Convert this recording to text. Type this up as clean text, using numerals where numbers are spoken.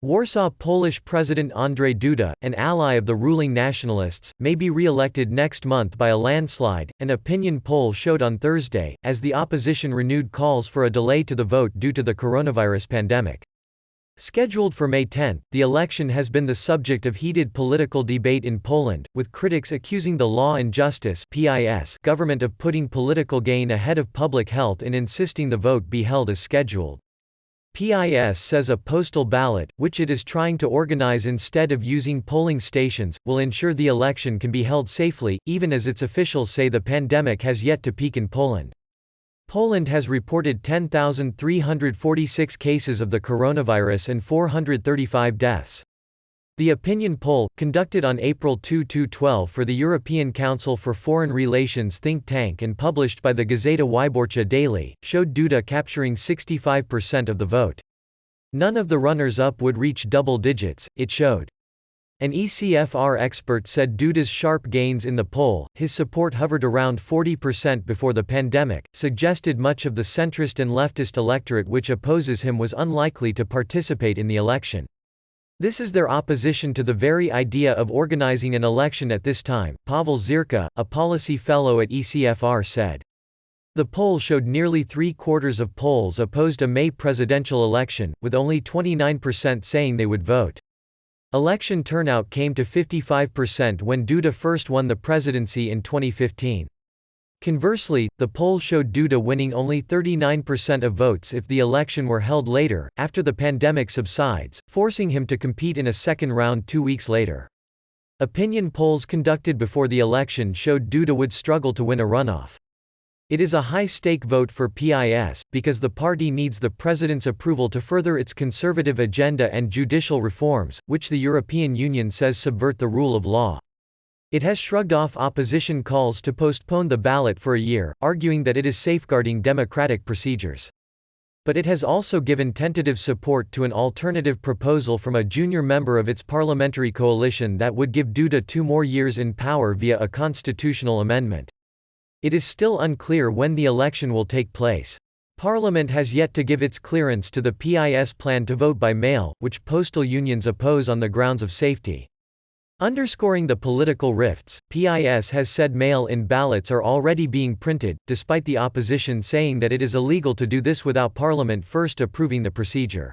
Warsaw Polish President Andrzej Duda, an ally of the ruling nationalists, may be re-elected next month by a landslide, an opinion poll showed on Thursday, as the opposition renewed calls for a delay to the vote due to the coronavirus pandemic. Scheduled for May 10, the election has been the subject of heated political debate in Poland, with critics accusing the Law and Justice government of putting political gain ahead of public health in insisting the vote be held as scheduled. PIS says a postal ballot, which it is trying to organize instead of using polling stations, will ensure the election can be held safely, even as its officials say the pandemic has yet to peak in Poland. Poland has reported 10,346 cases of the coronavirus and 435 deaths. The opinion poll, conducted on April 2–12 for the European Council for Foreign Relations think tank and published by the Gazeta Wyborcza Daily, showed Duda capturing 65% of the vote. None of the runners-up would reach double digits, it showed. An ECFR expert said Duda's sharp gains in the poll, his support hovered around 40% before the pandemic, suggested much of the centrist and leftist electorate which opposes him was unlikely to participate in the election. This is their opposition to the very idea of organizing an election at this time, Paweł Zierka, a policy fellow at ECFR said. The poll showed nearly three-quarters of Poles opposed a May presidential election, with only 29% saying they would vote. Election turnout came to 55% when Duda first won the presidency in 2015. Conversely, the poll showed Duda winning only 39% of votes if the election were held later, after the pandemic subsides, forcing him to compete in a second round 2 weeks later. Opinion polls conducted before the election showed Duda would struggle to win a runoff. It is a high-stake vote for PIS, because the party needs the president's approval to further its conservative agenda and judicial reforms, which the European Union says subvert the rule of law. It has shrugged off opposition calls to postpone the ballot for a year, arguing that it is safeguarding democratic procedures. But it has also given tentative support to an alternative proposal from a junior member of its parliamentary coalition that would give Duda 2 more years in power via a constitutional amendment. It is still unclear when the election will take place. Parliament has yet to give its clearance to the PIS plan to vote by mail, which postal unions oppose on the grounds of safety. Underscoring the political rifts, PIS has said mail-in ballots are already being printed, despite the opposition saying that it is illegal to do this without Parliament first approving the procedure.